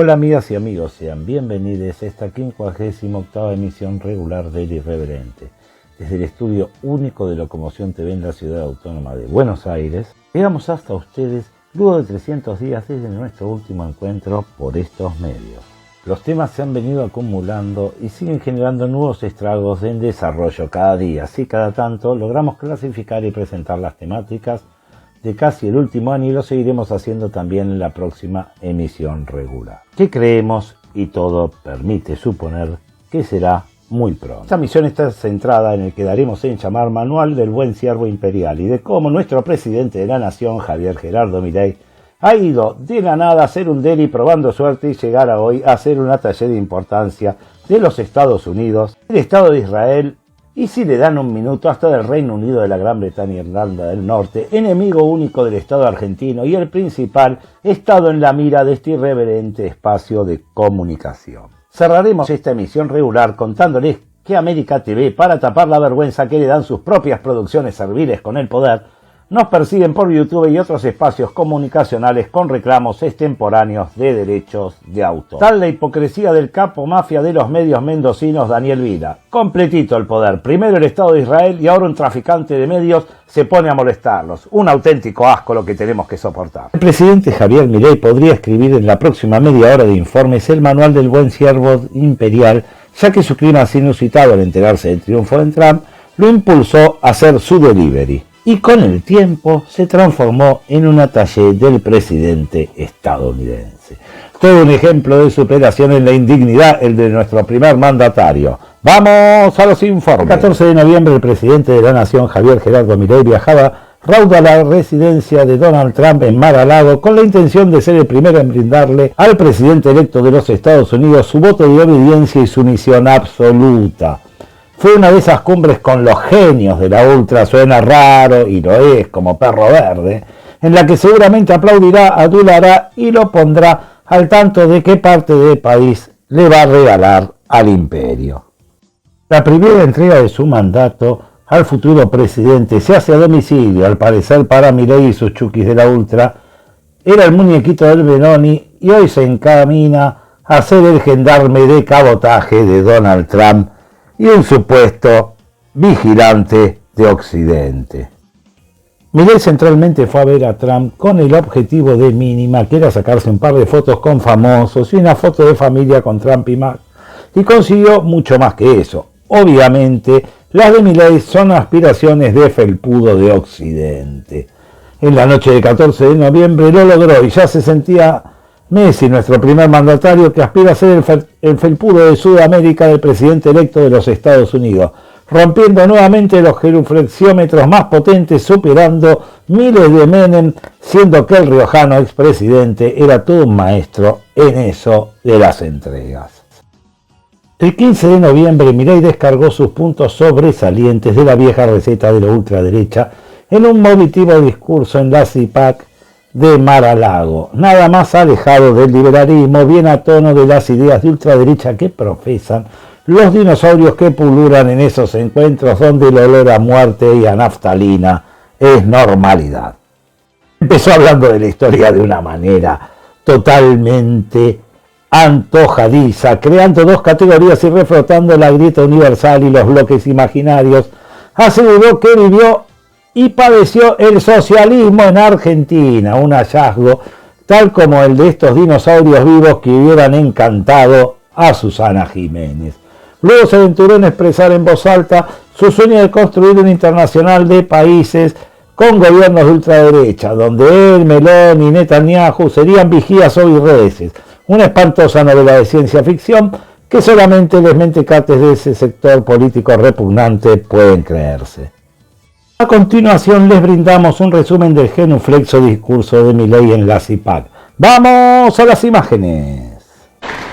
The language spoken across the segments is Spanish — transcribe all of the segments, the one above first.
Hola amigas y amigos, sean bienvenidos a esta 58ª emisión regular del Irreverente. Desde el estudio único de Locomoción TV en la Ciudad Autónoma de Buenos Aires, llegamos hasta ustedes luego de 300 días desde nuestro último encuentro por estos medios. Los temas se han venido acumulando y siguen generando nuevos estragos en desarrollo cada día. Así cada tanto logramos clasificar y presentar las temáticas de casi el último año y lo seguiremos haciendo también en la próxima emisión regular, que creemos y todo permite suponer que será muy pronto. Esta misión está centrada en el que daremos en llamar Manual del Buen Siervo Imperial y de cómo nuestro presidente de la nación, Javier Gerardo Milei, ha ido de la nada a hacer un deli probando suerte y llegar a hoy a ser una talla de importancia de los Estados Unidos, el Estado de Israel y, si le dan un minuto, hasta del Reino Unido, de la Gran Bretaña e Irlanda del Norte, enemigo único del Estado argentino y el principal Estado en la mira de este irreverente espacio de comunicación. Cerraremos esta emisión regular contándoles que América TV, para tapar la vergüenza que le dan sus propias producciones serviles con el poder, nos persiguen por YouTube y otros espacios comunicacionales con reclamos extemporáneos de derechos de autor. Tal la hipocresía del capo mafia de los medios mendocinos Daniel Vila. Completito el poder. Primero el Estado de Israel y ahora un traficante de medios se pone a molestarlos. Un auténtico asco lo que tenemos que soportar. El presidente Javier Milei podría escribir en la próxima media hora de informes el Manual del Buen Siervo Imperial, ya que su clima inusitado al enterarse del triunfo de Trump lo impulsó a hacer su delivery. Y con el tiempo se transformó en una taller del presidente estadounidense. Todo un ejemplo de superación en la indignidad, el de nuestro primer mandatario. ¡Vamos a los informes! El 14 de noviembre el presidente de la nación, Javier Gerardo Milei, viajaba raudo a la residencia de Donald Trump en Mar-a-Lago con la intención de ser el primero en brindarle al presidente electo de los Estados Unidos su voto de obediencia y sumisión absoluta. Fue una de esas cumbres con los genios de la ultra, suena raro y lo es como perro verde, en la que seguramente aplaudirá, adulará y lo pondrá al tanto de qué parte del país le va a regalar al imperio. La primera entrega de su mandato al futuro presidente se hace a domicilio, al parecer para Milei y sus chukis de la ultra. Era el muñequito del Benoni y hoy se encamina a ser el gendarme de cabotaje de Donald Trump y un supuesto vigilante de Occidente. Milei centralmente fue a ver a Trump con el objetivo de mínima, que era sacarse un par de fotos con famosos y una foto de familia con Trump y Mac, y consiguió mucho más que eso. Obviamente, las de Milei son aspiraciones de felpudo de Occidente. En la noche del 14 de noviembre lo logró y ya se sentía Messi, nuestro primer mandatario, que aspira a ser el felpudo de Sudamérica del presidente electo de los Estados Unidos, rompiendo nuevamente los genuflexiómetros más potentes, superando miles de Menem, siendo que el riojano expresidente era todo un maestro en eso de las entregas. El 15 de noviembre Milei descargó sus puntos sobresalientes de la vieja receta de la ultraderecha en un vomitivo discurso en la CIPAC de Mar-a-Lago, nada más alejado del liberalismo, bien a tono de las ideas de ultraderecha que profesan los dinosaurios que pululan en esos encuentros donde el olor a muerte y a naftalina es normalidad. Empezó hablando de la historia de una manera totalmente antojadiza, creando dos categorías y reflotando la grieta universal y los bloques imaginarios. Aseguró que vivió y padeció el socialismo en Argentina, un hallazgo tal como el de estos dinosaurios vivos que hubieran encantado a Susana Jiménez. Luego se aventuró en expresar en voz alta su sueño de construir una internacional de países con gobiernos de ultraderecha, donde él, Meloni y Netanyahu serían vigías o virreces, una espantosa novela de ciencia ficción que solamente los mentecates de ese sector político repugnante pueden creerse. A continuación les brindamos un resumen del genuflexo discurso de Milei en la CIPAC. ¡Vamos a las imágenes!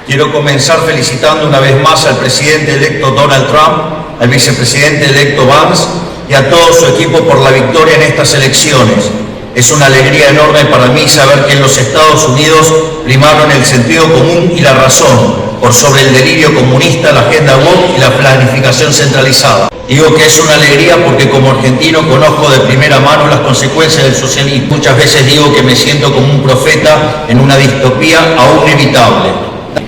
Quiero comenzar felicitando una vez más al presidente electo Donald Trump, al vicepresidente electo Vance y a todo su equipo por la victoria en estas elecciones. Es una alegría enorme para mí saber que en los Estados Unidos primaron el sentido común y la razón por sobre el delirio comunista, la agenda woke y la planificación centralizada. Digo que es una alegría porque como argentino conozco de primera mano las consecuencias del socialismo. Muchas veces digo que me siento como un profeta en una distopía aún evitable.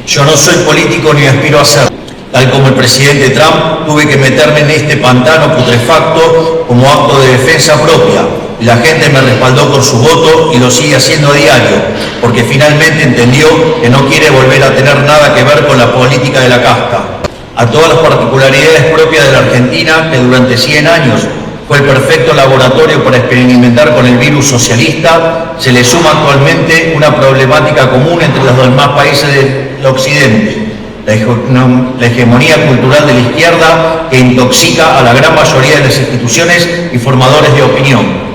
Yo no soy político ni aspiro a ser. Tal como el presidente Trump, tuve que meterme en este pantano putrefacto como acto de defensa propia. Y la gente me respaldó con su voto y lo sigue haciendo a diario, porque finalmente entendió que no quiere volver a tener nada que ver con la política de la casta. A todas las particularidades propias de la Argentina, que durante 100 años fue el perfecto laboratorio para experimentar con el virus socialista, se le suma actualmente una problemática común entre los demás países del occidente: la hegemonía cultural de la izquierda que intoxica a la gran mayoría de las instituciones y formadores de opinión.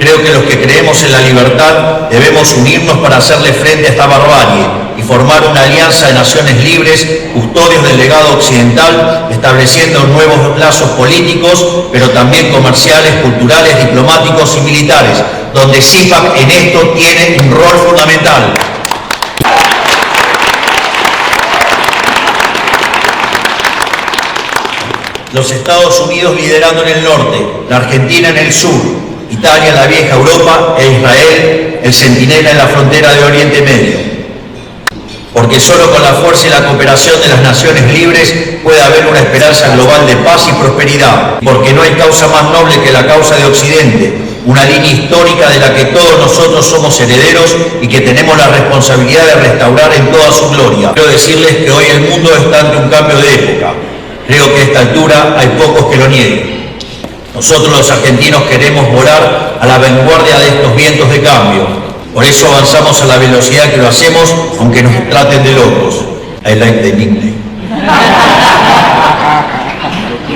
Creo que los que creemos en la libertad debemos unirnos para hacerle frente a esta barbarie y formar una alianza de naciones libres, custodios del legado occidental, estableciendo nuevos lazos políticos, pero también comerciales, culturales, diplomáticos y militares, donde CIPAC en esto tiene un rol fundamental. Los Estados Unidos liderando en el norte, la Argentina en el sur, Italia en la vieja Europa e Israel el centinela en la frontera de Oriente Medio. Porque solo con la fuerza y la cooperación de las naciones libres puede haber una esperanza global de paz y prosperidad. Porque no hay causa más noble que la causa de Occidente, una línea histórica de la que todos nosotros somos herederos y que tenemos la responsabilidad de restaurar en toda su gloria. Quiero decirles que hoy el mundo está ante un cambio de época. Creo que a esta altura hay pocos que lo nieguen. Nosotros los argentinos queremos volar a la vanguardia de estos vientos de cambio. Por eso avanzamos a la velocidad que lo hacemos, aunque nos traten de locos. I like the nickname.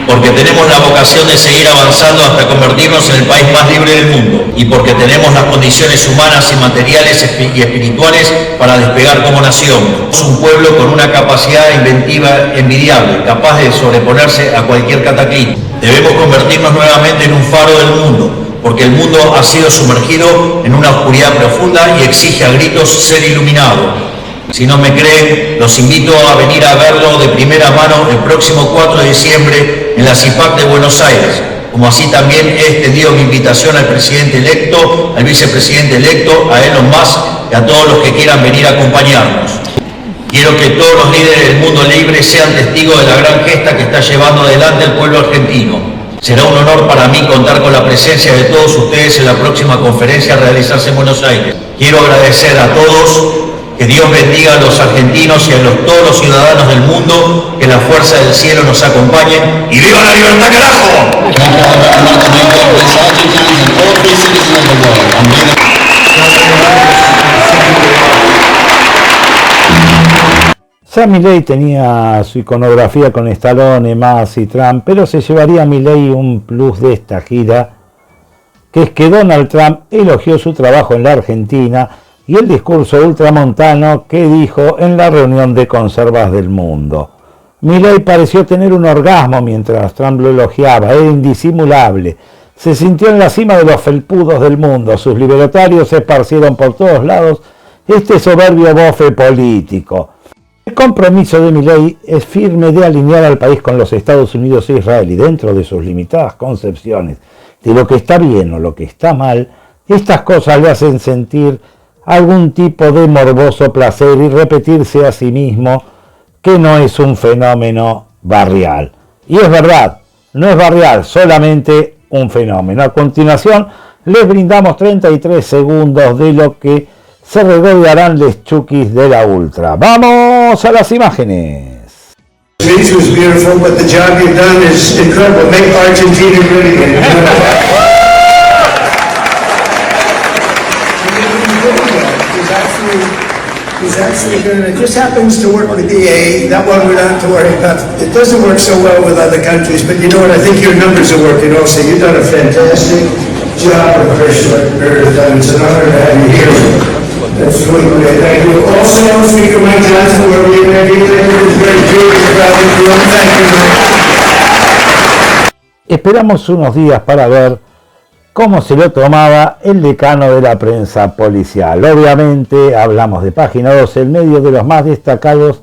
Porque tenemos la vocación de seguir avanzando hasta convertirnos en el país más libre del mundo. Y porque tenemos las condiciones humanas y materiales y espirituales para despegar como nación. Somos un pueblo con una capacidad inventiva envidiable, capaz de sobreponerse a cualquier cataclismo. Debemos convertirnos nuevamente en un faro del mundo, porque el mundo ha sido sumergido en una oscuridad profunda y exige a gritos ser iluminado. Si no me creen, los invito a venir a verlo de primera mano el próximo 4 de diciembre en la CIPAC de Buenos Aires, como así también he extendido mi invitación al presidente electo, al vicepresidente electo, a Elon Musk y a todos los que quieran venir a acompañarnos. Quiero que todos los líderes del mundo libre sean testigos de la gran gesta que está llevando adelante el pueblo argentino. Será un honor para mí contar con la presencia de todos ustedes en la próxima conferencia a realizarse en Buenos Aires. Quiero agradecer a todos, que Dios bendiga a los argentinos y a todos los ciudadanos del mundo, que la fuerza del cielo nos acompañe y ¡viva la libertad, carajo! Ya Milei tenía su iconografía con Stallone, Mas y Trump, pero se llevaría a Milei un plus de esta gira, que es que Donald Trump elogió su trabajo en la Argentina y el discurso ultramontano que dijo en la reunión de conservas del mundo. Milei pareció tener un orgasmo mientras Trump lo elogiaba, era indisimulable. Se sintió en la cima de los felpudos del mundo, sus libertarios se esparcieron por todos lados este soberbio bofe político. El compromiso de Milei es firme de alinear al país con los Estados Unidos e Israel y dentro de sus limitadas concepciones de lo que está bien o lo que está mal, estas cosas le hacen sentir algún tipo de morboso placer y repetirse a sí mismo que no es un fenómeno barrial. Y es verdad, no es barrial, solamente un fenómeno. A continuación les brindamos 33 segundos de lo que se regodearán les chukis de la Ultra. ¡Vamos a las imágenes! The speech was beautiful, but the job you've done is incredible. Make Argentina great again. He's actually good. It just happens to work with DA. That one we don't have to worry about. It doesn't work so well with other countries, but you know what? I think your numbers are working also. You've done a fantastic job in a very short period of time. It's an honor to have you here. That's really great. Thank you. Also, Speaker Mike Johnson, wherever you may be, is very curious about it. Thank you. Esperamos unos días para ver cómo se lo tomaba el decano de la prensa policial. Obviamente hablamos de Página 12, el medio de los más destacados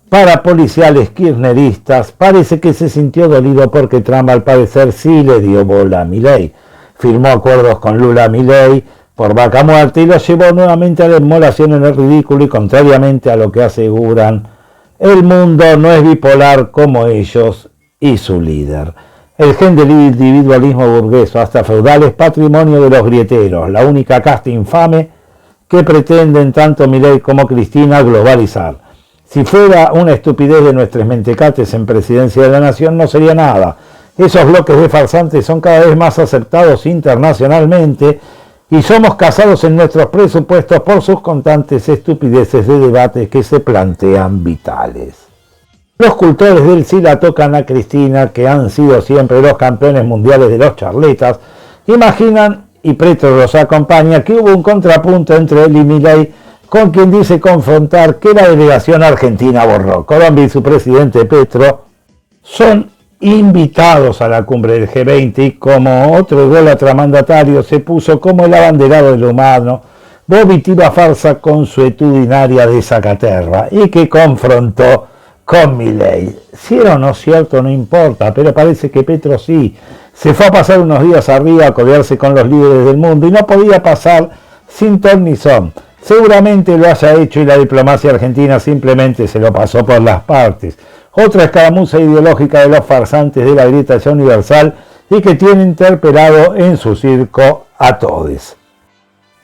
parapoliciales kirchneristas, parece que se sintió dolido porque Trump al parecer sí le dio bola a Milei. Firmó acuerdos con Lula Milei por vaca muerta y los llevó nuevamente a la inmolación en el ridículo y contrariamente a lo que aseguran, el mundo no es bipolar como ellos y su líder. El gen del individualismo burgués hasta feudal es patrimonio de los grieteros, la única casta infame que pretenden tanto Milei como Cristina globalizar. Si fuera una estupidez de nuestros mentecates en presidencia de la nación no sería nada. Esos bloques de farsantes son cada vez más aceptados internacionalmente y somos casados en nuestros presupuestos por sus constantes estupideces de debates que se plantean vitales. Los cultores del sí la tocan a Cristina, que han sido siempre los campeones mundiales de los charletas, imaginan, y Petro los acompaña, que hubo un contrapunto entre él y Milei, con quien dice confrontar que la delegación argentina borró. Colombia y su presidente Petro son invitados a la cumbre del G20 y como otro ególatra mandatario se puso como el abanderado de lo humano, vomitiva farsa consuetudinaria de Zacaterra y que confrontó con Milei. Si era o no cierto no importa, pero parece que Petro sí. Se fue a pasar unos días arriba a codearse con los líderes del mundo y no podía pasar sin ton ni son. Seguramente lo haya hecho y la diplomacia argentina simplemente se lo pasó por las partes. Otra escaramuza ideológica de los farsantes de la grieta ya universal y que tiene interpelado en su circo a todos.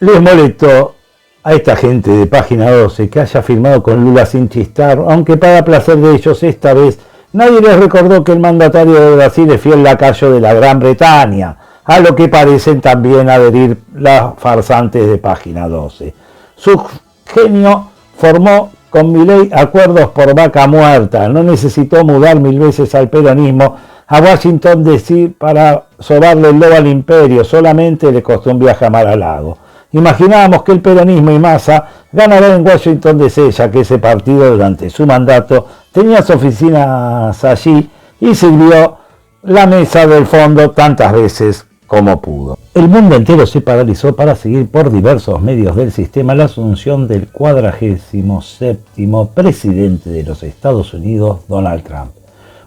Les molestó a esta gente de Página 12 que haya firmado con Lula sin chistar, aunque para placer de ellos esta vez nadie les recordó que el mandatario de Brasil es fiel lacayo de la Gran Bretaña, a lo que parecen también adherir las farsantes de Página 12. Su genio formó con Milei acuerdos por vaca muerta, no necesitó mudar 1000 veces al peronismo a Washington DC para sobarle el lobo al imperio, solamente le costó un viaje a Mar-a-Lago. Imaginábamos que el peronismo y Massa ganarán en Washington DC, ya que ese partido durante su mandato tenía sus oficinas allí y sirvió la mesa del fondo tantas veces como pudo. El mundo entero se paralizó para seguir por diversos medios del sistema la asunción del 47º presidente de los Estados Unidos, Donald Trump.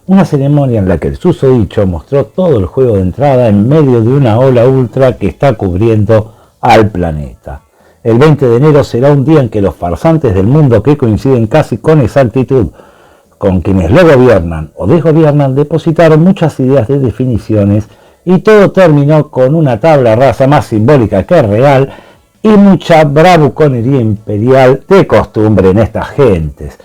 Una ceremonia en la que el susodicho mostró todo el juego de entrada en medio de una ola ultra que está cubriendo al planeta. El 20 de enero será un día en que los farsantes del mundo, que coinciden casi con exactitud con quienes lo gobiernan o desgobiernan, depositaron muchas ideas de definiciones y todo terminó con una tabla rasa más simbólica que real y mucha bravuconería imperial de costumbre en estas gentes.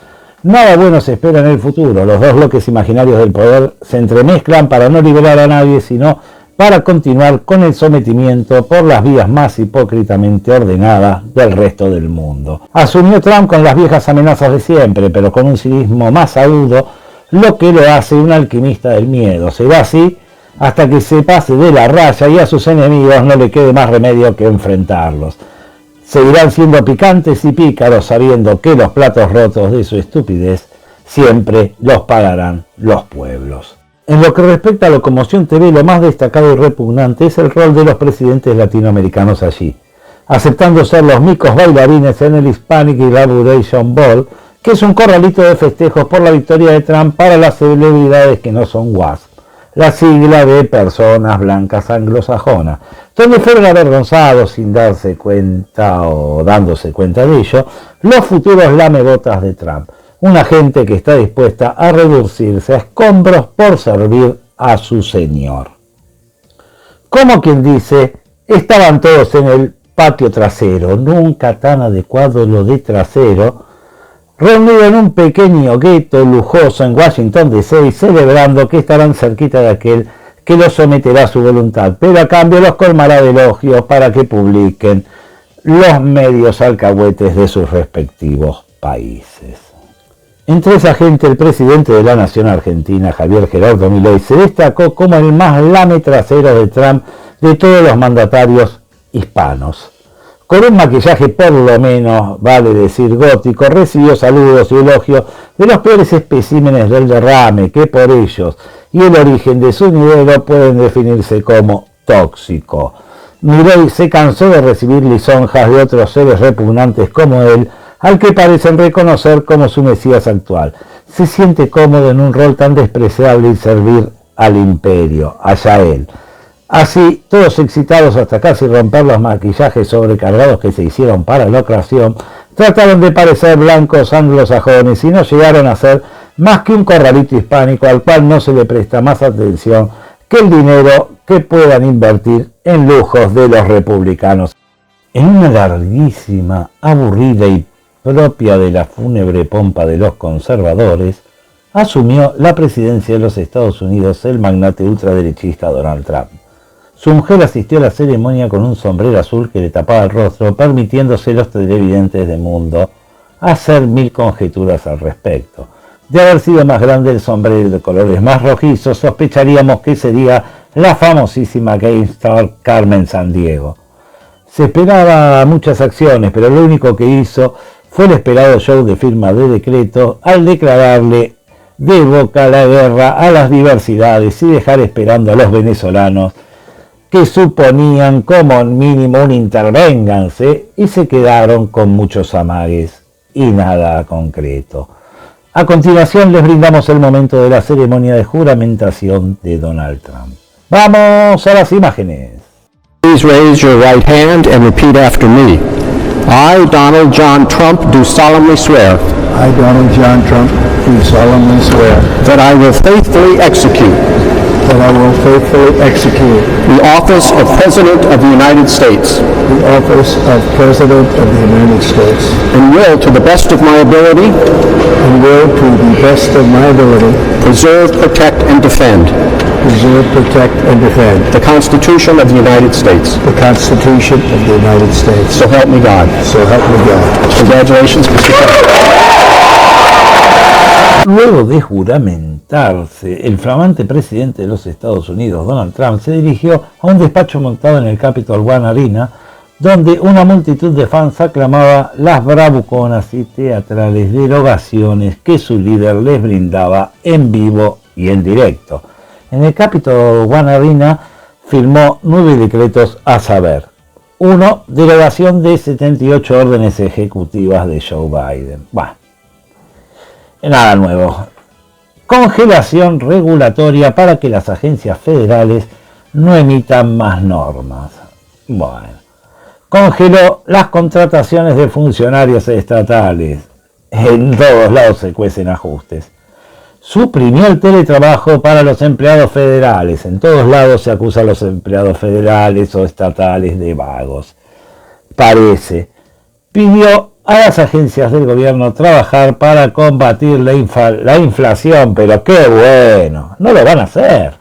Nada bueno se espera en el futuro. Los dos bloques imaginarios del poder se entremezclan para no liberar a nadie, sino para continuar con el sometimiento por las vías más hipócritamente ordenadas del resto del mundo. Asumió Trump con las viejas amenazas de siempre, pero con un cinismo más agudo, lo que lo hace un alquimista del miedo. Será así hasta que se pase de la raya y a sus enemigos no le quede más remedio que enfrentarlos. Seguirán siendo picantes y pícaros, sabiendo que los platos rotos de su estupidez siempre los pagarán los pueblos. En lo que respecta a Locomoción TV, lo más destacado y repugnante es el rol de los presidentes latinoamericanos allí, aceptando ser los micos bailarines en el Hispanic Elaboration Ball, que es un corralito de festejos por la victoria de Trump para las celebridades que no son WASP, la sigla de personas blancas anglosajonas, donde fueron avergonzados sin darse cuenta o dándose cuenta de ello los futuros lamebotas de Trump. Una gente que está dispuesta a reducirse a escombros por servir a su señor. Como quien dice, estaban todos en el patio trasero, nunca tan adecuado lo de trasero, reunido en un pequeño gueto lujoso en Washington DC, celebrando que estarán cerquita de aquel que los someterá a su voluntad, pero a cambio los colmará de elogios para que publiquen los medios alcahuetes de sus respectivos países. Entre esa gente, el presidente de la nación argentina, Javier Gerardo Milei, se destacó como el más lame trasero de Trump de todos los mandatarios hispanos. Con un maquillaje por lo menos, vale decir, gótico, recibió saludos y elogios de los peores especímenes del derrame, que por ellos y el origen de su nivel pueden definirse como tóxico. Milei se cansó de recibir lisonjas de otros seres repugnantes como él, al que parecen reconocer como su mesías actual. se siente cómodo en un rol tan despreciable y servir al imperio, allá él. Así, todos excitados hasta casi romper los maquillajes sobrecargados que se hicieron para la ocasión, trataron de parecer blancos anglosajones y no llegaron a ser más que un corralito hispánico al cual no se le presta más atención que el dinero que puedan invertir en lujos de los republicanos. En una larguísima, aburrida y propia de la fúnebre pompa de los conservadores, asumió la presidencia de los Estados Unidos el magnate ultraderechista Donald Trump. Su mujer asistió a la ceremonia con un sombrero azul que le tapaba el rostro, permitiéndose los televidentes del mundo hacer mil conjeturas al respecto. De haber sido más grande el sombrero de colores más rojizos, sospecharíamos que sería la famosísima game star Carmen Sandiego. Se esperaba muchas acciones, pero lo único que hizo fue el esperado show de firma de decreto al declararle de boca la guerra a las diversidades y dejar esperando a los venezolanos que suponían como mínimo un intervénganse y se quedaron con muchos amagues y nada concreto. A continuación les brindamos el momento de la ceremonia de juramentación de Donald Trump. ¡Vamos a las imágenes! Please raise your right hand and repeat after me. I, Donald John Trump, do solemnly swear I, Donald John Trump, do solemnly swear that I will faithfully execute that I will faithfully execute the office of President of the United States the office of President of the United States and will, to the best of my ability, and will, to the best of my ability, preserve, protect, and defend preserve, protect, and defend the Constitution of the United States. the Constitution of the United States. So help me God. So help me God. Congratulations, Mr. Trump. Luego de juramentarse, el flamante presidente de los Estados Unidos, Donald Trump, se dirigió a un despacho montado en el Capitol One Arena, donde una multitud de fans aclamaba las bravuconas y teatrales derogaciones que su líder les brindaba en vivo y en directo. En el Capitol One Arena firmó 9 decretos a saber: 1. Derogación de 78 órdenes ejecutivas de Joe Biden. Bueno, nada nuevo. Congelación regulatoria para que las agencias federales no emitan más normas. Bueno. Congeló las contrataciones de funcionarios estatales. En todos lados se cuecen ajustes. Suprimió el teletrabajo para los empleados federales. En todos lados se acusa a los empleados federales o estatales de vagos. Parece. Pidió a las agencias del gobierno trabajar para combatir la inflación, pero qué bueno, no lo van a hacer.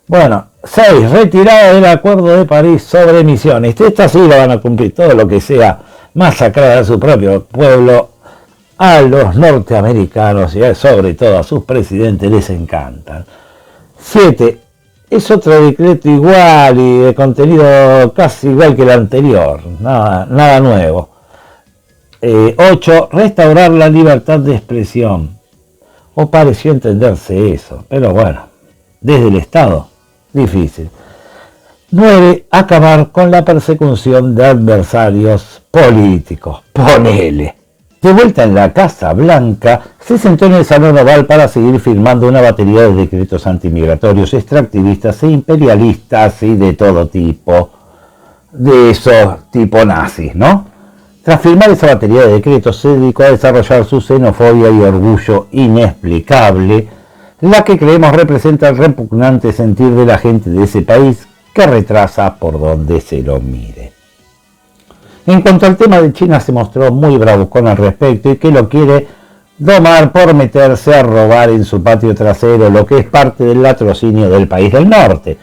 Bueno, 6. Retirada del Acuerdo de París sobre emisiones. Esta sí lo van a cumplir, todo lo que sea masacrar a su propio pueblo, a los norteamericanos y sobre todo a sus presidentes les encantan. 7. Es otro decreto igual y de contenido casi igual que el anterior, nada nuevo. 8. Restaurar la libertad de expresión. O pareció entenderse eso, pero bueno, desde el Estado, difícil. 9. Acabar con la persecución de adversarios políticos. Ponele. De vuelta en la Casa Blanca, se sentó en el Salón Oval para seguir firmando una batería de decretos antimigratorios, extractivistas e imperialistas y de todo tipo. De esos tipo nazis, ¿no? Tras firmar esa batería de decretos, se dedicó a desarrollar su xenofobia y orgullo inexplicable, la que creemos representa el repugnante sentir de la gente de ese país que retrasa por donde se lo mire. En cuanto al tema de China, se mostró muy bravucón al respecto y que lo quiere domar por meterse a robar en su patio trasero, lo que es parte del latrocinio del país del norte.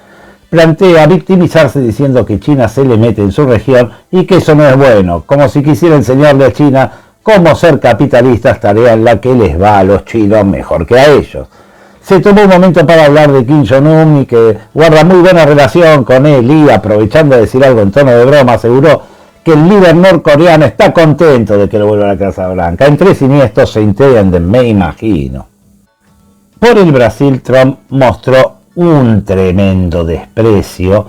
Plantea victimizarse diciendo que China se le mete en su región y que eso no es bueno, como si quisiera enseñarle a China cómo ser capitalistas, tarea en la que les va a los chinos mejor que a ellos. Se tomó un momento para hablar de Kim Jong-un y que guarda muy buena relación con él y, aprovechando de decir algo en tono de broma, aseguró que el líder norcoreano está contento de que lo vuelva a la Casa Blanca. En 3 siniestros se entienden, me imagino. Por el Brasil, Trump mostró un tremendo desprecio,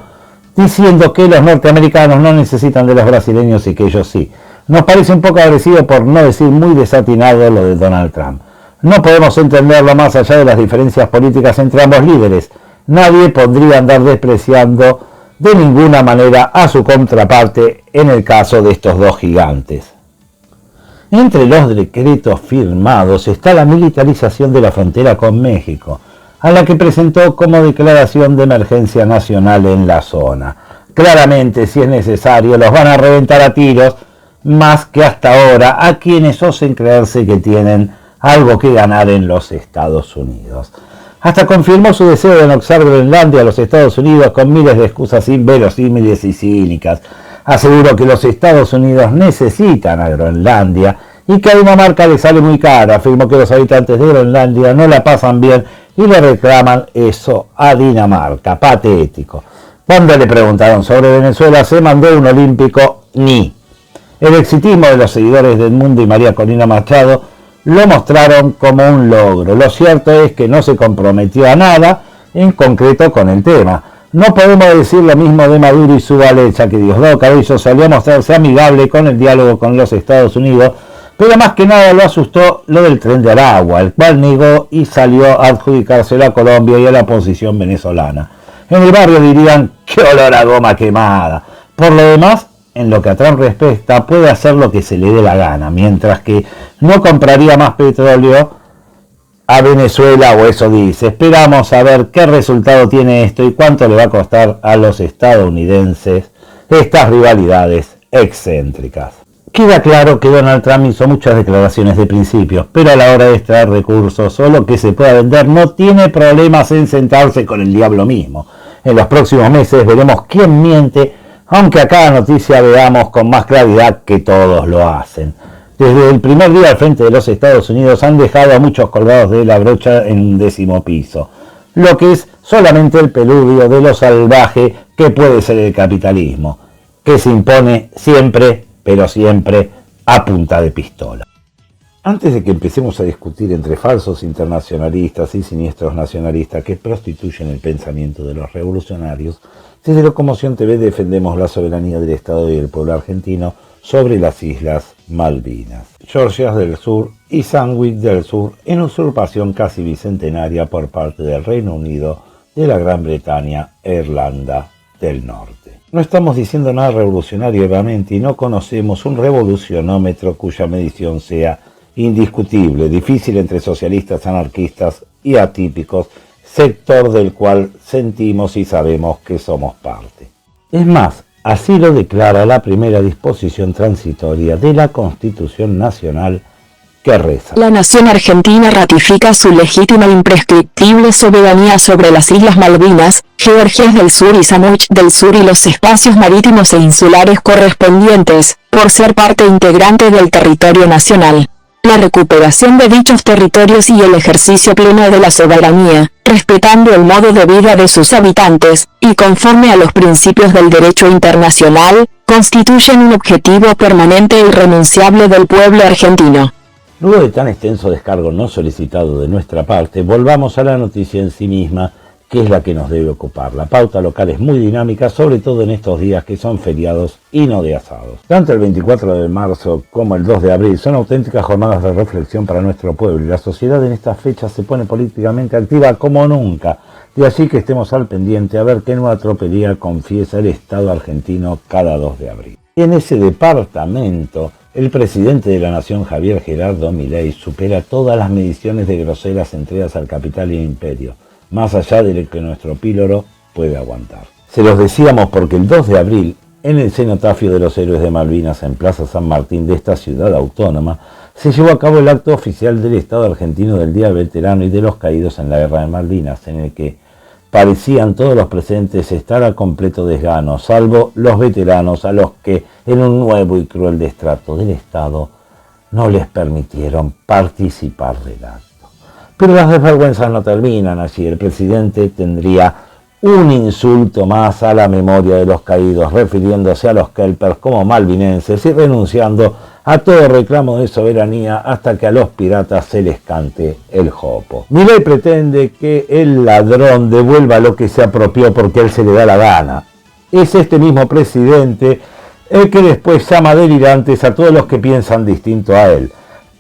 diciendo que los norteamericanos no necesitan de los brasileños y que ellos sí. Nos parece un poco agresivo, por no decir muy desatinado, lo de Donald Trump. No podemos entenderlo más allá de las diferencias políticas entre ambos líderes. Nadie podría andar despreciando de ninguna manera a su contraparte en el caso de estos dos gigantes. Entre los decretos firmados está la militarización de la frontera con México, a la que presentó como declaración de emergencia nacional en la zona. Claramente, si es necesario, los van a reventar a tiros, más que hasta ahora a quienes osen creerse que tienen algo que ganar en los Estados Unidos. Hasta confirmó su deseo de anexar Groenlandia a los Estados Unidos con miles de excusas inverosímiles y cínicas. Aseguró que los Estados Unidos necesitan a Groenlandia y que a Dinamarca le sale muy caro. Afirmó que los habitantes de Groenlandia no la pasan bien y le reclaman eso a Dinamarca. Patético. Cuando le preguntaron sobre Venezuela, se mandó un olímpico ni. El exitismo de los seguidores de Edmundo y María Corina Machado lo mostraron como un logro. Lo cierto es que no se comprometió a nada en concreto con el tema. No podemos decir lo mismo de Maduro y su valet, ya que Diosdado Cabello salió a mostrarse amigable con el diálogo con los Estados Unidos, pero más que nada lo asustó lo del Tren de Aragua, el cual negó y salió a adjudicárselo a Colombia y a la oposición venezolana. En el barrio dirían, ¡qué olor a goma quemada! Por lo demás, en lo que a Trump respecta, puede hacer lo que se le dé la gana, mientras que no compraría más petróleo a Venezuela, o eso dice. Esperamos a ver qué resultado tiene esto y cuánto le va a costar a los estadounidenses estas rivalidades excéntricas. Queda claro que Donald Trump hizo muchas declaraciones de principios, pero a la hora de extraer recursos o lo que se pueda vender no tiene problemas en sentarse con el diablo mismo. En los próximos meses veremos quién miente, aunque a cada noticia veamos con más claridad que todos lo hacen. Desde el primer día al frente de los Estados Unidos han dejado a muchos colgados de la brocha en un 10º piso, lo que es solamente el preludio de lo salvaje que puede ser el capitalismo, que se impone siempre, pero siempre a punta de pistola. Antes de que empecemos a discutir entre falsos internacionalistas y siniestros nacionalistas que prostituyen el pensamiento de los revolucionarios, desde Locomoción TV defendemos la soberanía del Estado y del pueblo argentino sobre las Islas Malvinas, Georgias del Sur y Sandwich del Sur, en usurpación casi bicentenaria por parte del Reino Unido, de la Gran Bretaña e Irlanda del Norte. No estamos diciendo nada revolucionario, obviamente, y no conocemos un revolucionómetro cuya medición sea indiscutible, difícil entre socialistas, anarquistas y atípicos, sector del cual sentimos y sabemos que somos parte. Es más, así lo declara la primera disposición transitoria de la Constitución Nacional, que reza: La nación argentina ratifica su legítima e imprescriptible soberanía sobre las Islas Malvinas, Georgias del Sur y Sandwich del Sur y los espacios marítimos e insulares correspondientes, por ser parte integrante del territorio nacional. La recuperación de dichos territorios y el ejercicio pleno de la soberanía, respetando el modo de vida de sus habitantes, y conforme a los principios del derecho internacional, constituyen un objetivo permanente e irrenunciable del pueblo argentino. Luego de tan extenso descargo no solicitado de nuestra parte, volvamos a la noticia en sí misma, que es la que nos debe ocupar. La pauta local es muy dinámica, sobre todo en estos días que son feriados y no de asados. Tanto el 24 de marzo como el 2 de abril son auténticas jornadas de reflexión para nuestro pueblo, y la sociedad en estas fechas se pone políticamente activa como nunca. De así que estemos al pendiente a ver qué nueva tropelía confiesa el Estado argentino cada 2 de abril. En ese departamento, el presidente de la Nación, Javier Gerardo Milei, supera todas las mediciones de groseras entregas al capital y al imperio, más allá de lo que nuestro píloro puede aguantar. Se los decíamos porque el 2 de abril, en el cenotafio de los héroes de Malvinas en Plaza San Martín de esta ciudad autónoma, se llevó a cabo el acto oficial del Estado argentino del Día del Veterano y de los Caídos en la Guerra de Malvinas, en el que parecían todos los presentes estar a completo desgano, salvo los veteranos a los que, en un nuevo y cruel destrato del Estado, no les permitieron participar del acto. Pero las desvergüenzas no terminan allí. El presidente tendría un insulto más a la memoria de los caídos, refiriéndose a los kelpers como malvinenses y renunciando a todo reclamo de soberanía hasta que a los piratas se les cante el jopo. Milei pretende que el ladrón devuelva lo que se apropió porque él se le da la gana. Es este mismo presidente el que después llama delirantes a todos los que piensan distinto a él.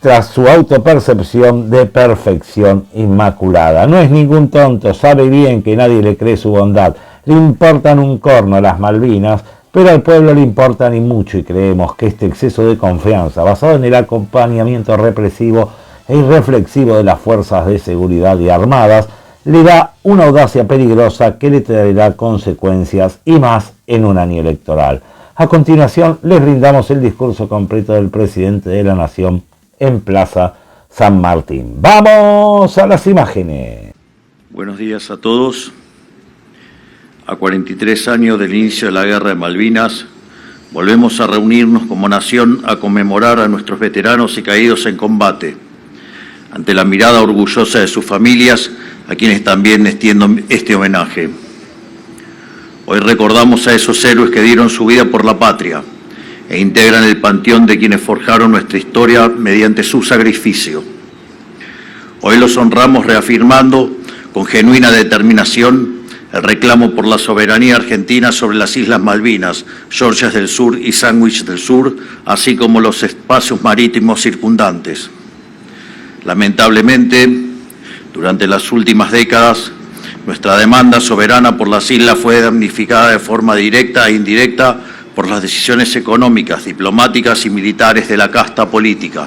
tras su autopercepción de perfección inmaculada. No es ningún tonto, sabe bien que nadie le cree su bondad. Le importan un corno las Malvinas, pero al pueblo le importan y mucho, y creemos que este exceso de confianza, basado en el acompañamiento represivo e irreflexivo de las fuerzas de seguridad y armadas, le da una audacia peligrosa que le traerá consecuencias y más en un año electoral. A continuación, les brindamos el discurso completo del presidente de la Nación en Plaza San Martín. ¡Vamos a las imágenes! Buenos días a todos. A 43 años del inicio de la Guerra de Malvinas, volvemos a reunirnos como nación a conmemorar a nuestros veteranos y caídos en combate, ante la mirada orgullosa de sus familias, a quienes también extiendo este homenaje. Hoy recordamos a esos héroes que dieron su vida por la patria e integran el panteón de quienes forjaron nuestra historia mediante su sacrificio. Hoy los honramos reafirmando con genuina determinación el reclamo por la soberanía argentina sobre las Islas Malvinas, Georgias del Sur y Sandwich del Sur, así como los espacios marítimos circundantes. Lamentablemente, durante las últimas décadas, nuestra demanda soberana por las islas fue damnificada de forma directa e indirecta por las decisiones económicas, diplomáticas y militares de la casta política.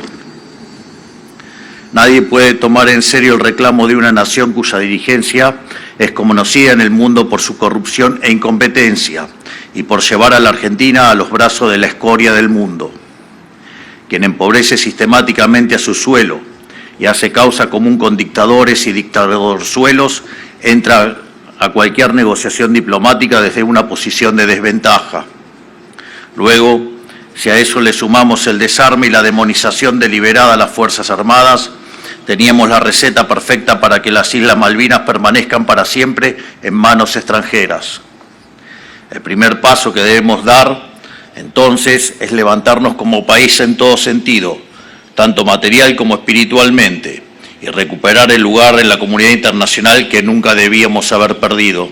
Nadie puede tomar en serio el reclamo de una nación cuya dirigencia es conocida en el mundo por su corrupción e incompetencia y por llevar a la Argentina a los brazos de la escoria del mundo, quien empobrece sistemáticamente a su suelo y hace causa común con dictadores y dictadorzuelos, entra a cualquier negociación diplomática desde una posición de desventaja. Luego, si a eso le sumamos el desarme y la demonización deliberada a las Fuerzas Armadas, teníamos la receta perfecta para que las Islas Malvinas permanezcan para siempre en manos extranjeras. El primer paso que debemos dar, entonces, es levantarnos como país en todo sentido, tanto material como espiritualmente, y recuperar el lugar en la comunidad internacional que nunca debíamos haber perdido.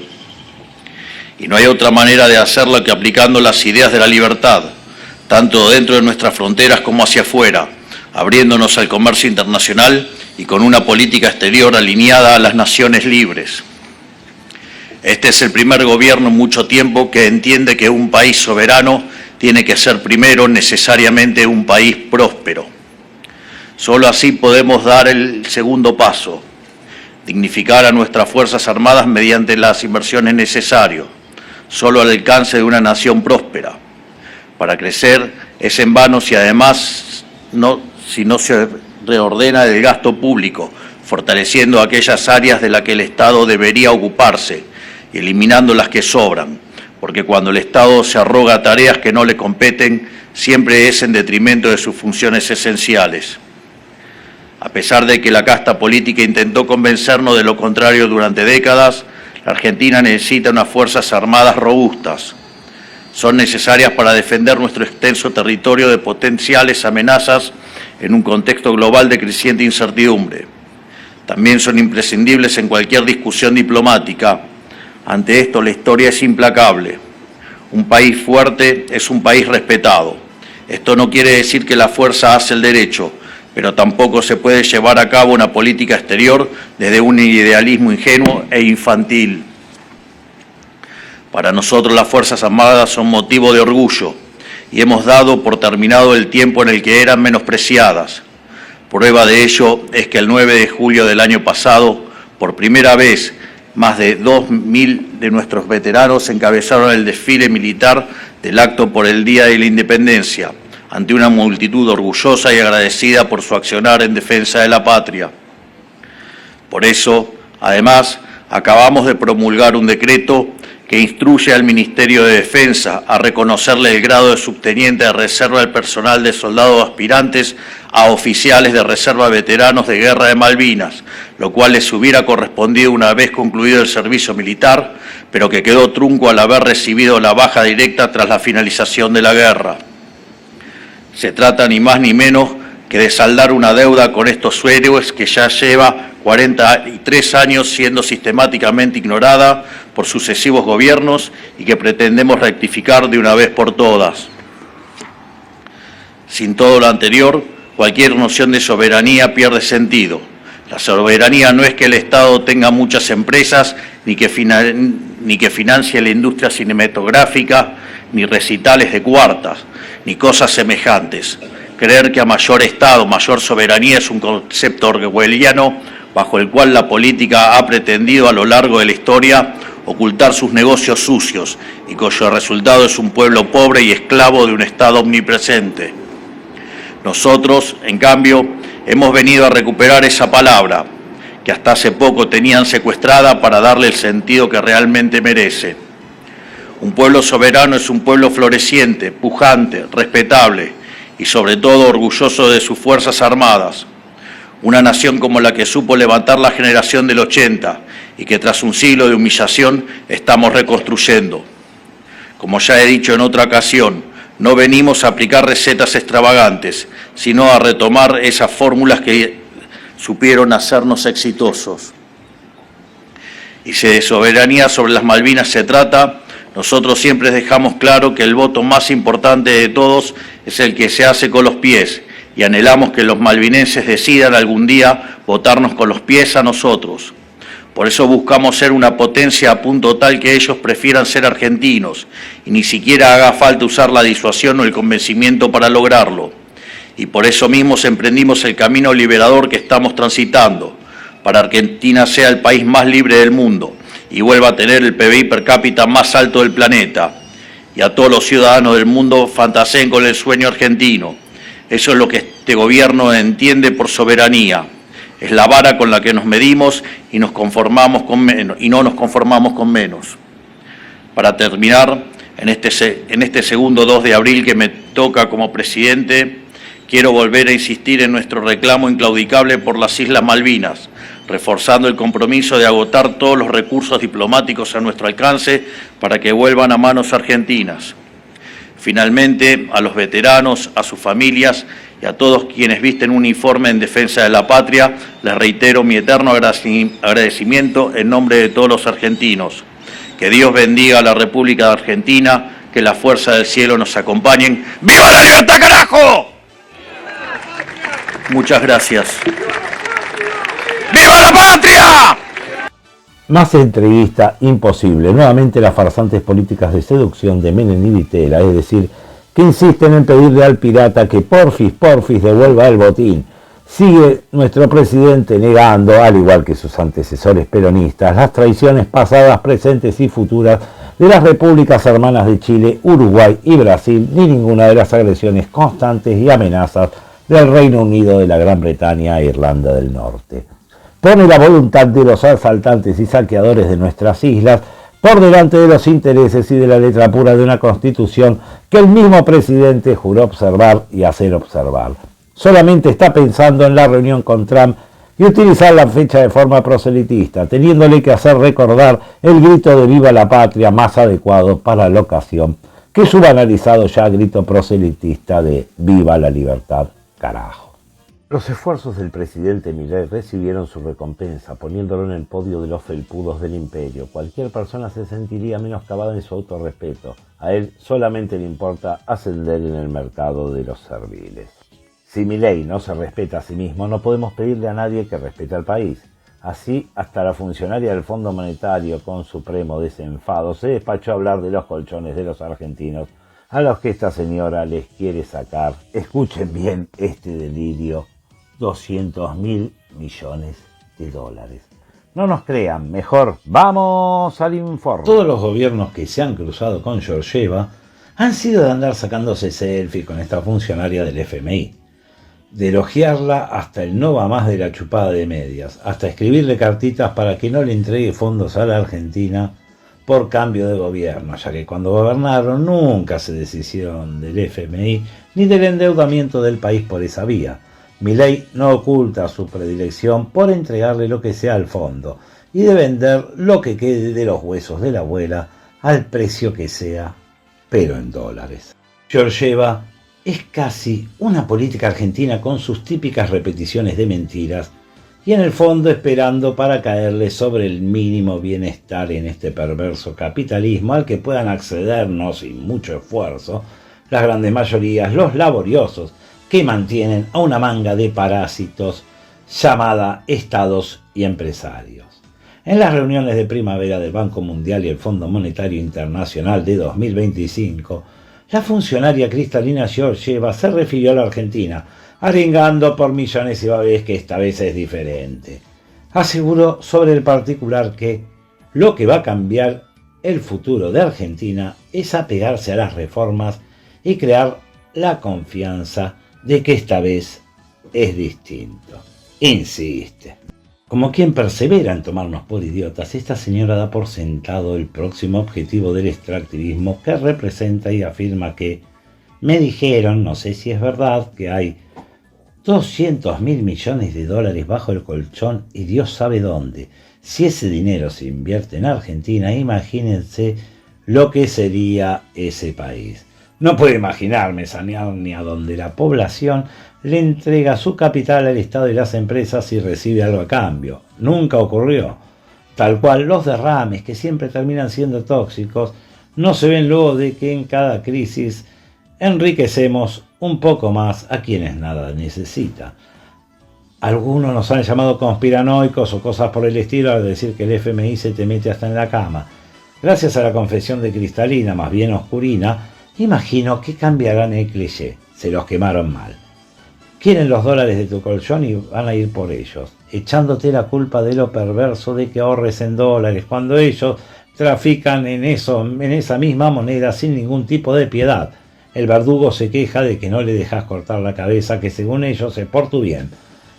Y no hay otra manera de hacerlo que aplicando las ideas de la libertad, tanto dentro de nuestras fronteras como hacia afuera, abriéndonos al comercio internacional y con una política exterior alineada a las naciones libres. Este es el primer gobierno en mucho tiempo que entiende que un país soberano tiene que ser primero necesariamente un país próspero. Solo así podemos dar el segundo paso, dignificar a nuestras Fuerzas Armadas mediante las inversiones necesarias, solo al alcance de una nación próspera. Para crecer es en vano si además si no se reordena el gasto público, fortaleciendo aquellas áreas de las que el Estado debería ocuparse y eliminando las que sobran, porque cuando el Estado se arroga tareas que no le competen, siempre es en detrimento de sus funciones esenciales. A pesar de que la casta política intentó convencernos de lo contrario durante décadas, la Argentina necesita unas Fuerzas Armadas robustas. Son necesarias para defender nuestro extenso territorio de potenciales amenazas en un contexto global de creciente incertidumbre. También son imprescindibles en cualquier discusión diplomática. Ante esto, la historia es implacable. Un país fuerte es un país respetado. Esto no quiere decir que la fuerza hace el derecho, pero tampoco se puede llevar a cabo una política exterior desde un idealismo ingenuo e infantil. Para nosotros las Fuerzas Armadas son motivo de orgullo y hemos dado por terminado el tiempo en el que eran menospreciadas. Prueba de ello es que el 9 de julio del año pasado, por primera vez, más de 2.000 de nuestros veteranos encabezaron el desfile militar del acto por el Día de la Independencia, ante una multitud orgullosa y agradecida por su accionar en defensa de la patria. Por eso, además, acabamos de promulgar un decreto que instruye al Ministerio de Defensa a reconocerle el grado de subteniente de reserva al personal de soldados aspirantes a oficiales de reserva veteranos de Guerra de Malvinas, lo cual les hubiera correspondido una vez concluido el servicio militar, pero que quedó trunco al haber recibido la baja directa tras la finalización de la guerra. Se trata ni más ni menos que de saldar una deuda con estos héroes que ya lleva 43 años siendo sistemáticamente ignorada por sucesivos gobiernos y que pretendemos rectificar de una vez por todas. Sin todo lo anterior, Cualquier noción de soberanía pierde sentido. La soberanía no es que el Estado tenga muchas empresas, ni que financie la industria cinematográfica, ni recitales de cuartas, ni cosas semejantes. Creer que a mayor Estado, mayor soberanía es un concepto orwelliano bajo el cual la política ha pretendido a lo largo de la historia ocultar sus negocios sucios y cuyo resultado es un pueblo pobre y esclavo de un Estado omnipresente. Nosotros, en cambio, hemos venido a recuperar esa palabra que hasta hace poco tenían secuestrada para darle el sentido que realmente merece. Un pueblo soberano es un pueblo floreciente, pujante, respetable y sobre todo orgulloso de sus fuerzas armadas. Una nación como la que supo levantar la generación del 80 y que tras un siglo de humillación estamos reconstruyendo. Como ya he dicho en otra ocasión, no venimos a aplicar recetas extravagantes, sino a retomar esas fórmulas que supieron hacernos exitosos. Y si de soberanía sobre las Malvinas se trata, nosotros siempre dejamos claro que el voto más importante de todos es el que se hace con los pies, y anhelamos que los malvinenses decidan algún día votarnos con los pies a nosotros. Por eso buscamos ser una potencia a punto tal que ellos prefieran ser argentinos y ni siquiera haga falta usar la disuasión o el convencimiento para lograrlo. Y por eso mismo emprendimos el camino liberador que estamos transitando, para que Argentina sea el país más libre del mundo y vuelva a tener el PBI per cápita más alto del planeta. Y a todos los ciudadanos del mundo fantaseen con el sueño argentino. Eso es lo que este gobierno entiende por soberanía. Es la vara con la que nos medimos y nos conformamos con menos, y no nos conformamos con menos. Para terminar, en este segundo 2 de abril que me toca como presidente, quiero volver a insistir en nuestro reclamo inclaudicable por las Islas Malvinas, reforzando el compromiso de agotar todos los recursos diplomáticos a nuestro alcance para que vuelvan a manos argentinas. Finalmente, a los veteranos, a sus familias y a todos quienes visten un uniforme en defensa de la patria, les reitero mi eterno agradecimiento en nombre de todos los argentinos. Que Dios bendiga a la República de Argentina, que la fuerza del cielo nos acompañen. ¡Viva la libertad, carajo! Muchas gracias. ¡Viva la patria! Más entrevista imposible. Nuevamente las farsantes políticas de seducción de Menem y Vitela, es decir, que insisten en pedirle al pirata que porfis devuelva el botín. Sigue nuestro presidente negando, al igual que sus antecesores peronistas, las traiciones pasadas, presentes y futuras de las repúblicas hermanas de Chile, Uruguay y Brasil, ni ninguna de las agresiones constantes y amenazas del Reino Unido, de la Gran Bretaña e Irlanda del Norte. Pone la voluntad de los asaltantes y saqueadores de nuestras islas por delante de los intereses y de la letra pura de una constitución que el mismo presidente juró observar y hacer observar. Solamente está pensando en la reunión con Trump y utilizar la fecha de forma proselitista, teniéndole que hacer recordar el grito de viva la patria más adecuado para la ocasión que su banalizado ya grito proselitista de viva la libertad, carajo. Los esfuerzos del presidente Milei recibieron su recompensa, poniéndolo en el podio de los felpudos del imperio. Cualquier persona se sentiría menoscabada en su autorrespeto. A él solamente le importa ascender en el mercado de los serviles. Si Milei no se respeta a sí mismo, no podemos pedirle a nadie que respete al país. Así, hasta la funcionaria del Fondo Monetario, con supremo desenfado, se despachó a hablar de los colchones de los argentinos, a los que esta señora les quiere sacar, escuchen bien este delirio, 200.000 millones de dólares. No nos crean, mejor vamos al informe. Todos los gobiernos que se han cruzado con Georgieva han sido de andar sacándose selfie con esta funcionaria del FMI, de elogiarla hasta el no va más de la chupada de medias, hasta escribirle cartitas para que no le entregue fondos a la Argentina por cambio de gobierno, ya que cuando gobernaron nunca se deshicieron del FMI ni del endeudamiento del país por esa vía. Milei no oculta su predilección por entregarle lo que sea al fondo y de vender lo que quede de los huesos de la abuela al precio que sea, pero en dólares. Georgieva es casi una política argentina con sus típicas repeticiones de mentiras y en el fondo esperando para caerle sobre el mínimo bienestar en este perverso capitalismo al que puedan acceder no sin mucho esfuerzo las grandes mayorías, los laboriosos, que mantienen a una manga de parásitos llamada estados y empresarios. En las reuniones de primavera del Banco Mundial y el Fondo Monetario Internacional de 2025, la funcionaria Kristalina Georgieva se refirió a la Argentina, arengando por millones y veces que esta vez es diferente. Aseguró sobre el particular que lo que va a cambiar el futuro de Argentina es apegarse a las reformas y crear la confianza de que esta vez es distinto. Insiste. Como quien persevera en tomarnos por idiotas, esta señora da por sentado el próximo objetivo del extractivismo que representa y afirma que me dijeron, no sé si es verdad, que hay 200.000 millones de dólares bajo el colchón y Dios sabe dónde. Si ese dinero se invierte en Argentina, imagínense lo que sería ese país. No puedo imaginarme sanear ni a donde la población le entrega su capital al Estado y las empresas y recibe algo a cambio. Nunca ocurrió. Tal cual los derrames, que siempre terminan siendo tóxicos, no se ven luego de que en cada crisis enriquecemos un poco más a quienes nada necesitan. Algunos nos han llamado conspiranoicos o cosas por el estilo al decir que el FMI se te mete hasta en la cama. Gracias a la confesión de Kristalina, más bien oscurina, imagino que cambiarán el cliché. Se los quemaron mal. Quieren los dólares de tu colchón y van a ir por ellos, echándote la culpa de lo perverso de que ahorres en dólares, cuando ellos trafican en esa misma moneda sin ningún tipo de piedad. El verdugo se queja de que no le dejas cortar la cabeza, que según ellos es por tu bien.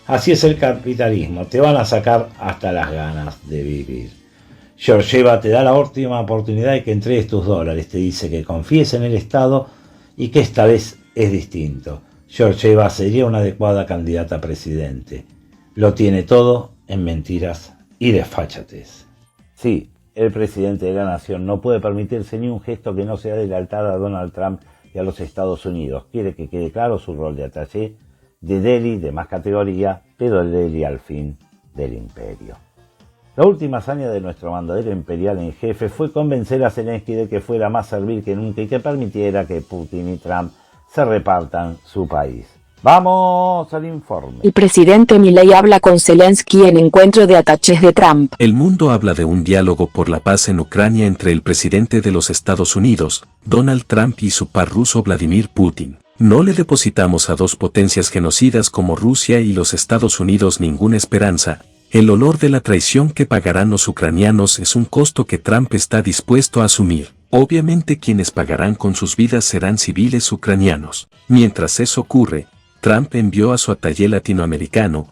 Así es el capitalismo, te van a sacar hasta las ganas de vivir. Georgieva te da la última oportunidad de que entregues tus dólares, te dice que confíes en el Estado y que esta vez es distinto. Georgieva sería una adecuada candidata a presidente. Lo tiene todo en mentiras y desfachatez. Sí, el presidente de la nación no puede permitirse ni un gesto que no sea de lealtad a Donald Trump y a los Estados Unidos. Quiere que quede claro su rol de attaché, de Delhi, de más categoría, pero el Delhi al fin del imperio. La última hazaña de nuestro mandadero imperial en jefe fue convencer a Zelensky de que fuera más servil que nunca y que permitiera que Putin y Trump se repartan su país. ¡Vamos al informe! El presidente Milei habla con Zelensky en encuentro de attachés de Trump. El mundo habla de un diálogo por la paz en Ucrania entre el presidente de los Estados Unidos, Donald Trump, y su par ruso Vladimir Putin. No le depositamos a dos potencias genocidas como Rusia y los Estados Unidos ninguna esperanza. El olor de la traición que pagarán los ucranianos es un costo que Trump está dispuesto a asumir. Obviamente quienes pagarán con sus vidas serán civiles ucranianos. Mientras eso ocurre, Trump envió a su ataché latinoamericano,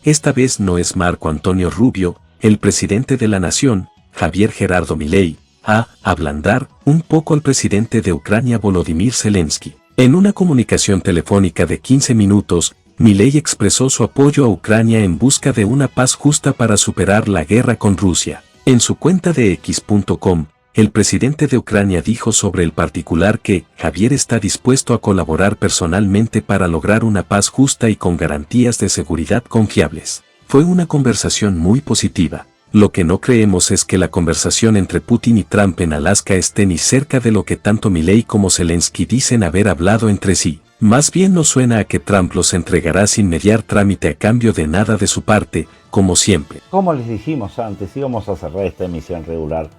esta vez no es Marco Antonio Rubio, el presidente de la nación, Javier Gerardo Milei, a ablandar un poco al presidente de Ucrania Volodymyr Zelensky. En una comunicación telefónica de 15 minutos, Milei expresó su apoyo a Ucrania en busca de una paz justa para superar la guerra con Rusia. En su cuenta de x.com, el presidente de Ucrania dijo sobre el particular que Javier está dispuesto a colaborar personalmente para lograr una paz justa y con garantías de seguridad confiables. Fue una conversación muy positiva. Lo que no creemos es que la conversación entre Putin y Trump en Alaska esté ni cerca de lo que tanto Milei como Zelensky dicen haber hablado entre sí. Más bien nos suena a que Trump los entregará sin mediar trámite a cambio de nada de su parte, como siempre. Como les dijimos antes, íbamos a cerrar esta emisión regular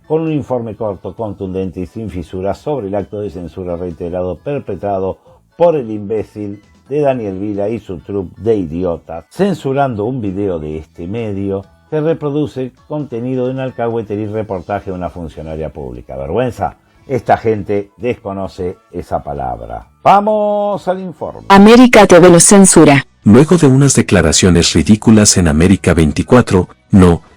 con un informe corto, contundente y sin fisuras sobre el acto de censura reiterado perpetrado por el imbécil de Daniel Vila y su troupe de idiotas, censurando un video de este medio que reproduce contenido de un alcahuetería y reportaje de una funcionaria pública. Vergüenza, esta gente desconoce esa palabra. ¡Vamos al informe! América TV lo censura. Luego de unas declaraciones ridículas en América 24,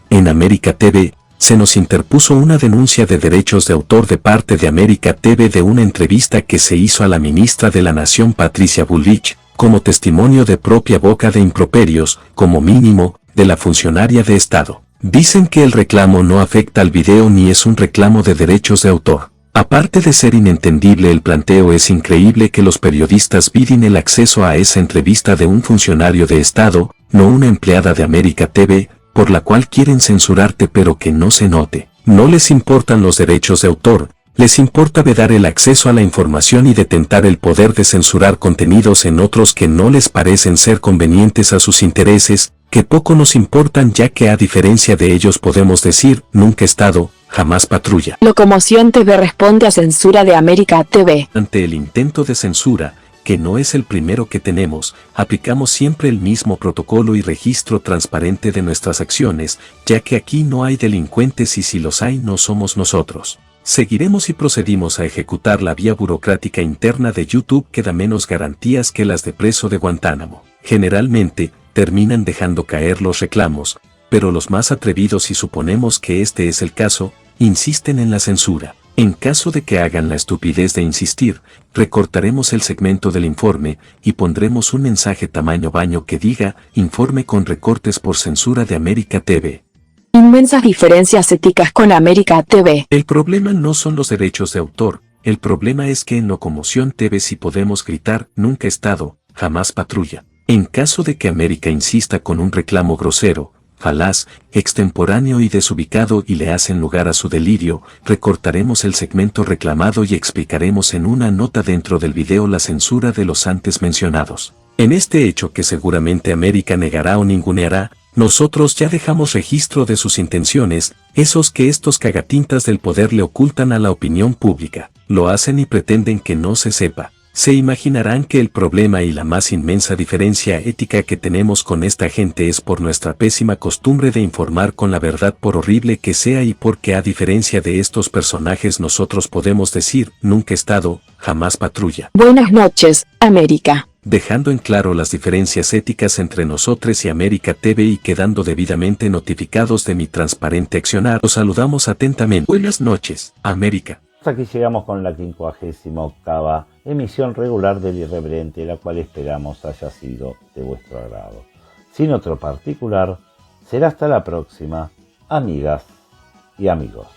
en América TV, se nos interpuso una denuncia de derechos de autor de parte de América TV de una entrevista que se hizo a la ministra de la Nación Patricia Bullrich, como testimonio de propia boca de improperios, como mínimo, de la funcionaria de Estado. Dicen que el reclamo no afecta al video ni es un reclamo de derechos de autor. Aparte de ser inentendible el planteo, es increíble que los periodistas piden el acceso a esa entrevista de un funcionario de Estado, no una empleada de América TV, por la cual quieren censurarte pero que no se note. No les importan los derechos de autor, Les importa vedar el acceso a la información y detentar el poder de censurar contenidos en otros que no les parecen ser convenientes a sus intereses, que poco nos importan ya que a diferencia de ellos podemos decir, nunca Estado, jamás patrulla. Locomoción TV responde a censura de América TV. Ante el intento de censura, que no es el primero que tenemos, aplicamos siempre el mismo protocolo y registro transparente de nuestras acciones, ya que aquí no hay delincuentes y si los hay no somos nosotros. Seguiremos y procedimos a ejecutar la vía burocrática interna de YouTube que da menos garantías que las de preso de Guantánamo. Generalmente, terminan dejando caer los reclamos, pero los más atrevidos, y suponemos que este es el caso, insisten en la censura. En caso de que hagan la estupidez de insistir, recortaremos el segmento del informe y pondremos un mensaje tamaño baño que diga, informe con recortes por censura de América TV. Inmensas diferencias éticas con América TV. El problema no son los derechos de autor, el problema es que en Locomoción TV sí podemos gritar, nunca Estado, jamás patrulla. En caso de que América insista con un reclamo grosero, falaz, extemporáneo y desubicado y le hacen lugar a su delirio, recortaremos el segmento reclamado y explicaremos en una nota dentro del video la censura de los antes mencionados. En este hecho que seguramente América negará o ninguneará, nosotros ya dejamos registro de sus intenciones, esos que estos cagatintas del poder le ocultan a la opinión pública, lo hacen y pretenden que no se sepa. Se imaginarán que el problema y la más inmensa diferencia ética que tenemos con esta gente es por nuestra pésima costumbre de informar con la verdad por horrible que sea y porque a diferencia de estos personajes nosotros podemos decir, nunca Estado, jamás patrulla. Buenas noches, América. Dejando en claro las diferencias éticas entre nosotros y América TV y quedando debidamente notificados de mi transparente accionar, los saludamos atentamente. Buenas noches, América. Hasta aquí llegamos con la 58ª emisión regular del Irreverente, la cual esperamos haya sido de vuestro agrado. Sin otro particular, será hasta la próxima, amigas y amigos.